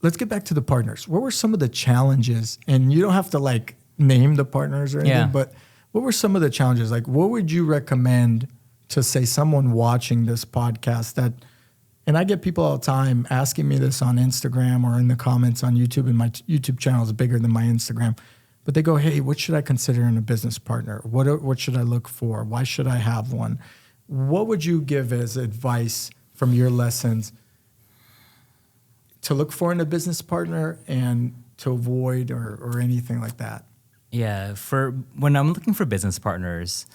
let's get back to the partners. What were some of the challenges? And you don't have to like name the partners or anything, but what were some of the challenges? Like, what would you recommend to say someone watching this podcast that, and I get people all the time asking me this on Instagram or in the comments on YouTube, and my YouTube channel is bigger than my Instagram, but they go, hey, what should I consider in a business partner? What should I look for? Why should I have one? What would you give as advice from your lessons to look for in a business partner and to avoid or anything like that? Yeah, when I'm looking for business partners,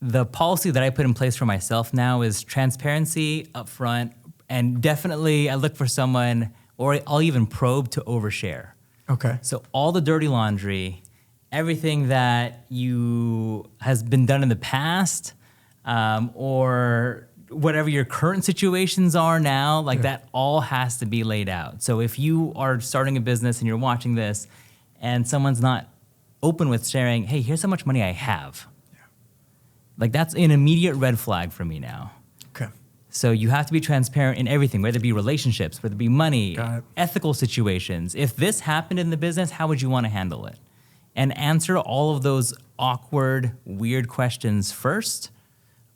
the policy that I put in place for myself now is transparency upfront, and definitely I look for someone, or I'll even probe to overshare. Okay. So all the dirty laundry, everything that has been done in the past, or whatever your current situations are now, that all has to be laid out. So if you are starting a business and you're watching this and someone's not open with sharing, hey, here's how much money I have. Yeah. That's an immediate red flag for me now. Okay. So you have to be transparent in everything, whether it be relationships, whether it be money, ethical situations. If this happened in the business, how would you want to handle it? And answer all of those awkward, weird questions first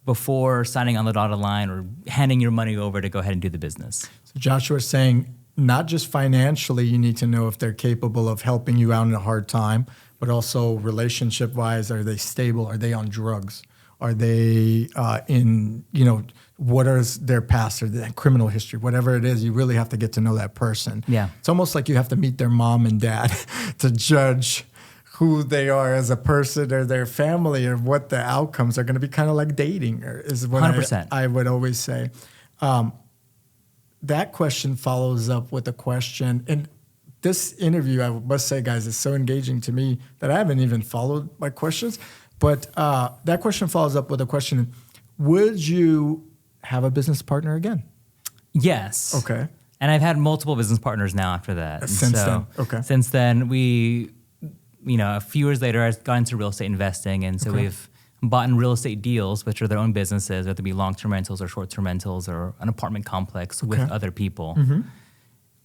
before signing on the dotted line or handing your money over to go ahead and do the business. So Joshua's saying not just financially, you need to know if they're capable of helping you out in a hard time, but also relationship-wise, are they stable? Are they on drugs? Are they what is their past or their criminal history? Whatever it is, you really have to get to know that person. Yeah. It's almost like you have to meet their mom and dad to judge who they are as a person or their family or what the outcomes are going to be, kind of like dating is what 100%. I would always say. That question follows up with a question, and this interview, I must say, guys, is so engaging to me that I haven't even followed my questions. But that question follows up with a question: would you have a business partner again? Yes. Okay. And I've had multiple business partners now after that. Since then, we, a few years later, I got into real estate investing, and so we've bought in real estate deals, which are their own businesses, whether it be long-term rentals or short-term rentals or an apartment complex with other people. Mm-hmm.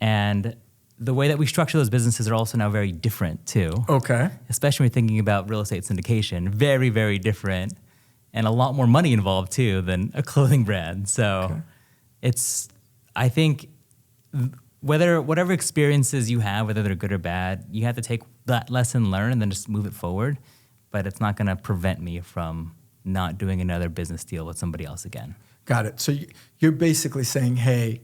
And the way that we structure those businesses are also now very different too. Okay. Especially when you're thinking about real estate syndication, very, very different, and a lot more money involved too than a clothing brand. So I think whatever experiences you have, whether they're good or bad, you have to take that lesson learned and then just move it forward. But it's not going to prevent me from not doing another business deal with somebody else again. Got it. So you're basically saying, hey,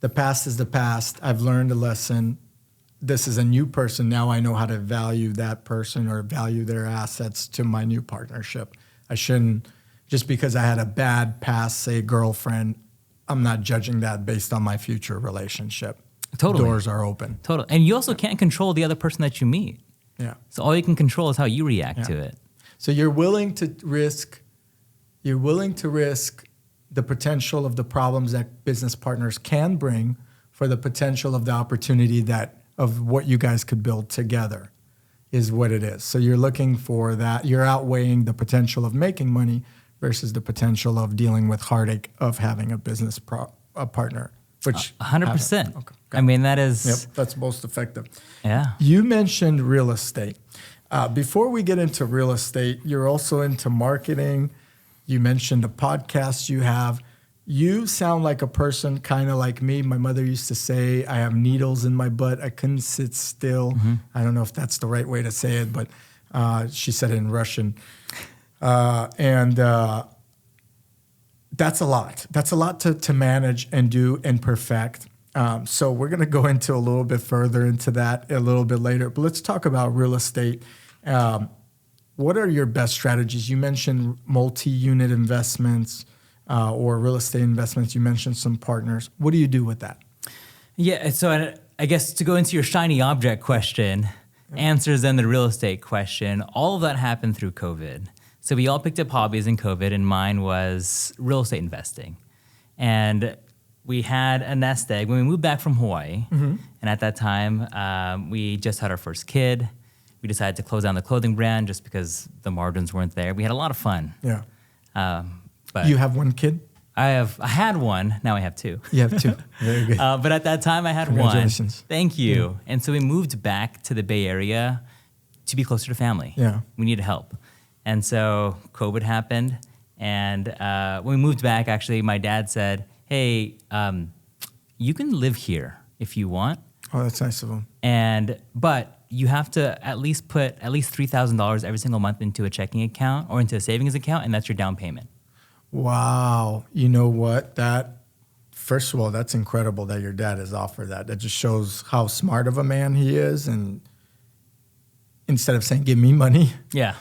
the past is the past. I've learned a lesson. This is a new person. Now I know how to value that person or value their assets to my new partnership. I shouldn't, just because I had a bad past, say, girlfriend, I'm not judging that based on my future relationship. Totally. Doors are open. Totally. And you also can't control the other person that you meet. Yeah. So all you can control is how you react to it. So you're willing to risk the potential of the problems that business partners can bring for the potential of the opportunity of what you guys could build together is what it is. So you're looking for that. You're outweighing the potential of making money versus the potential of dealing with heartache of having a business partner. Which 100%. Okay. I mean, that is... Yep, that's most effective. Yeah. You mentioned real estate. Before we get into real estate, you're also into marketing. You mentioned the podcast you have. You sound like a person kind of like me. My mother used to say, I have needles in my butt. I couldn't sit still. Mm-hmm. I don't know if that's the right way to say it, but she said it in Russian. That's a lot. That's a lot to manage and do and perfect. So we're going to go into a little bit further into that a little bit later. But let's talk about real estate. What are your best strategies? You mentioned multi-unit investments or real estate investments. You mentioned some partners. What do you do with that? Yeah, so I guess to go into your shiny object question, answers then the real estate question, all of that happened through COVID. So we all picked up hobbies in COVID, and mine was real estate investing. And we had a nest egg when we moved back from Hawaii. Mm-hmm. And at that time, we just had our first kid. We decided to close down the clothing brand just because the margins weren't there. We had a lot of fun. Yeah. But you have one kid? I had one. Now I have two. You have two. Very good. But at that time, I had one. Congratulations. Thank you. And so we moved back to the Bay Area to be closer to family. Yeah. We needed help. And so COVID happened. And when we moved back, actually, my dad said, hey, you can live here if you want. Oh, that's nice of him. But you have to at least put at least $3,000 every single month into a checking account or into a savings account, and that's your down payment. Wow. You know what? First of all, that's incredible that your dad has offered that. That just shows how smart of a man he is. And instead of saying, give me money. Yeah.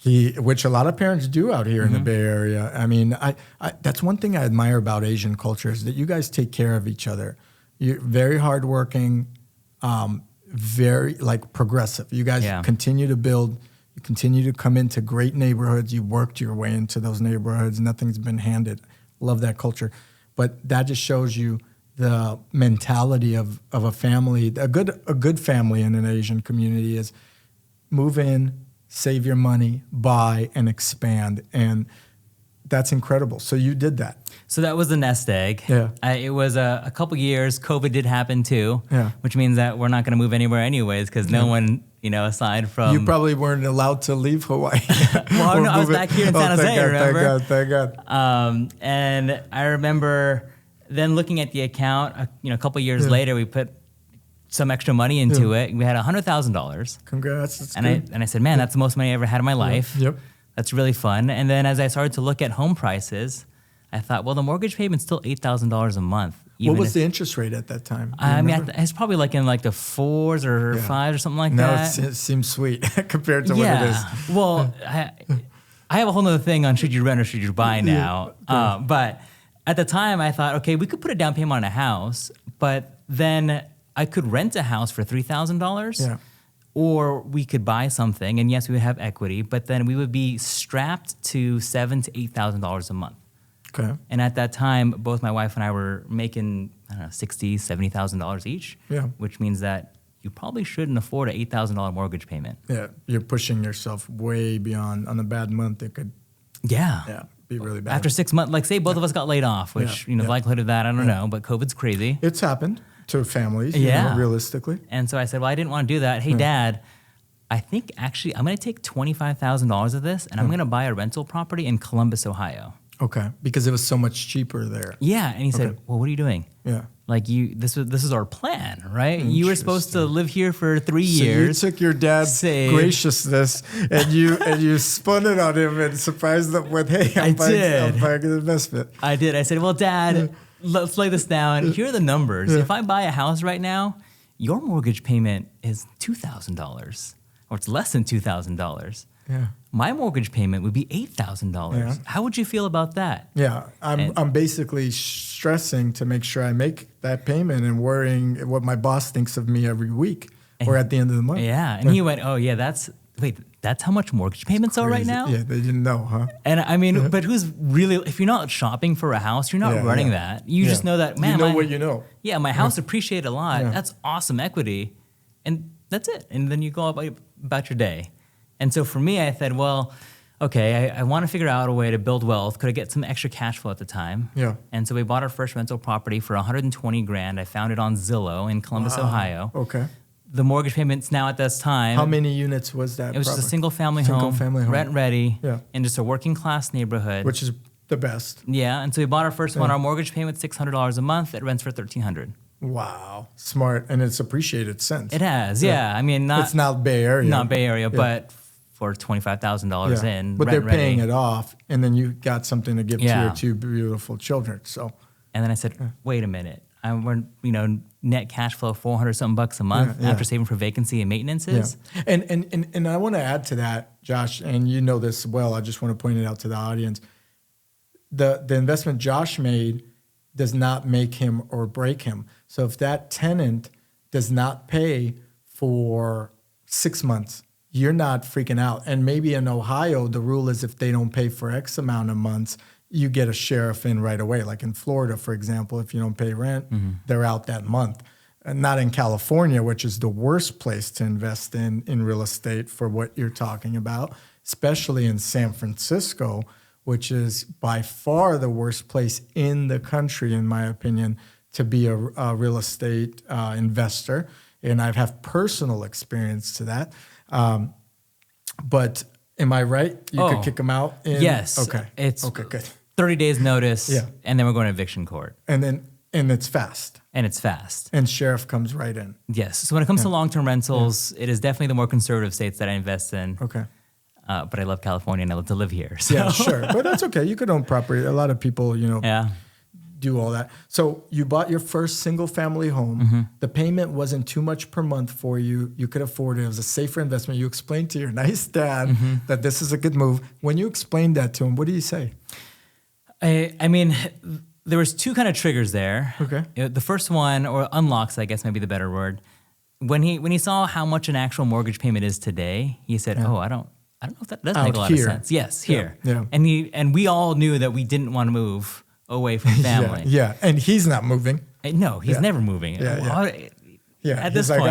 Which a lot of parents do out here in the Bay Area. I mean, I that's one thing I admire about Asian culture is that you guys take care of each other. You're very hardworking, very like progressive. You guys continue to build. You continue to come into great neighborhoods. You worked your way into those neighborhoods. Nothing's been handed. Love that culture. But that just shows you the mentality of a family. A good family in an Asian community is move in, save your money, buy, and expand. And that's incredible. So you did that. So that was the nest egg. Yeah. It was a couple years. COVID did happen too, Yeah. which means that we're not going to move anywhere anyways because no one, aside from... You probably weren't allowed to leave Hawaii. Well, no, I was back here in San Jose, remember? Thank God. And I remember then looking at the account, a couple years later, we put some extra money into it. We had $100,000. Congrats. That's and good. I said, man, that's the most money I ever had in my life. Yep. That's really fun. And then as I started to look at home prices, I thought, well, the mortgage payment's still $8,000 a month. What was the interest rate at that time? I mean, it's probably like in like the 4s or 5s or something like that. No, it seems sweet compared to what it is. Well, I have a whole other thing on should you rent or should you buy now. But at the time, I thought, okay, we could put a down payment on a house, but then I could rent a house for $3,000. Yeah. Or we could buy something, and yes, we would have equity, but then we would be strapped to $7,000 to $8,000 a month. Okay. And at that time, both my wife and I were making, $60,000, $70,000 each. Yeah. Which means that you probably shouldn't afford an $8,000 mortgage payment. Yeah, you're pushing yourself way beyond. On a bad month, it could be really bad. After 6 months, like say both of us got laid off, which, the likelihood of that, I don't know, but COVID's crazy. It's happened to families, realistically. And so I said, well, I didn't want to do that. Hey, Dad, I think actually I'm going to take $25,000 of this and I'm going to buy a rental property in Columbus, Ohio. Okay, because it was so much cheaper there. Yeah, and he said, well, what are you doing? Yeah. Like this is our plan, right? You were supposed to live here for 3 years. So you took your dad's graciousness and you spun it on him and surprised them with, hey, I'm buying an investment. I did. I said, well, Dad, let's lay this down. Here are the numbers. If I buy a house right now, your mortgage payment is $2,000 or it's less than $2,000. Yeah. My mortgage payment would be $8,000. Yeah. How would you feel about that? Yeah, I'm basically stressing to make sure I make that payment and worrying what my boss thinks of me every week or at the end of the month. Yeah, and he went, oh yeah, that's how much mortgage payments are right now? Yeah, they didn't know, huh? And I mean, but who's really, if you're not shopping for a house, you're not running that. You just know that, man. You know what you know. Yeah, my house appreciated a lot. Yeah. That's awesome equity. And that's it. And then you go about your day. And so for me, I said, well, okay, I want to figure out a way to build wealth. Could I get some extra cash flow at the time? Yeah. And so we bought our first rental property for $120,000. I found it on Zillow in Columbus, Ohio. Okay. The mortgage payments now at this time. How many units was that? It was just a single family home, rent ready, in just a working class neighborhood. Which is the best. Yeah. And so we bought our first one. Our mortgage payment $600 a month. It rents for $1,300. Wow, smart, and it's appreciated since. It has, yeah. I mean, it's not Bay Area, but for $25,000 in, but they're paying it off, and then you got something to give to your two beautiful children. So, and then I said, wait a minute, we're net cash flow $400-something a month after saving for vacancy and maintenances. Yeah. And I want to add to that, Josh, and you know this well. I just want to point it out to the audience. The investment Josh made does not make him or break him. So if that tenant does not pay for 6 months, you're not freaking out. And maybe in Ohio, the rule is if they don't pay for X amount of months, you get a sheriff in right away. Like in Florida, for example, if you don't pay rent, they're out that month. And not in California, which is the worst place to invest in real estate for what you're talking about, especially in San Francisco, which is by far the worst place in the country, in my opinion, to be a real estate investor. And I've had personal experience to that. But am I right? You could kick them out? Yes. Okay. Okay, good. 30 days notice, and then we're going to eviction court. And it's fast. And sheriff comes right in. Yes. So when it comes to long-term rentals, it is definitely the more conservative states that I invest in. Okay. But I love California and I love to live here. So. Yeah, sure. But that's okay. You could own property. A lot of people, do all that. So you bought your first single family home. Mm-hmm. The payment wasn't too much per month for you. You could afford it. It was a safer investment. You explained to your nice dad that this is a good move. When you explained that to him, what did he say? I mean, there was two kind of triggers there. Okay. The first one, or unlocks, I guess might be the better word. When he saw how much an actual mortgage payment is today, he said, "Oh, I don't know if that does make a lot of sense." Yes, here. Yeah. And we all knew that we didn't want to move away from family. Yeah. And he's not moving. No, he's never moving. At this point,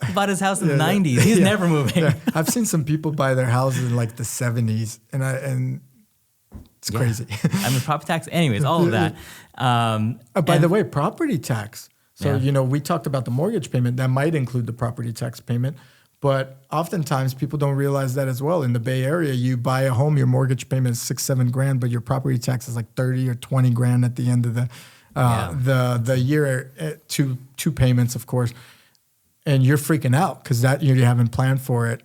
he bought his house in the 90s. He's never moving. Yeah. I've seen some people buy their houses in like the 70s, and it's crazy. I mean, property tax, anyways, all of that. By the way, property tax. So, we talked about the mortgage payment. That might include the property tax payment. But oftentimes people don't realize that as well. In the Bay Area, you buy a home, your mortgage payment is $6-7 grand, but your property tax is like 30 or 20 grand at the end of the year. Two payments, of course, and you're freaking out because that you haven't planned for it.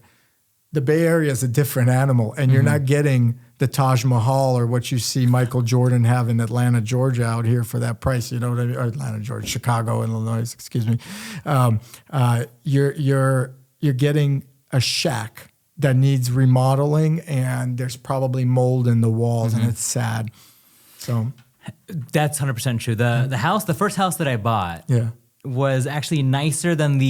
The Bay Area is a different animal, and you're not getting the Taj Mahal or what you see Michael Jordan have in Atlanta, Georgia, out here for that price. You know what I mean? Or Atlanta, Georgia, Chicago, Illinois. Excuse me. You're getting a shack that needs remodeling, and there's probably mold in the walls, and it's sad. So that's 100% true. The first house that I bought was actually nicer than the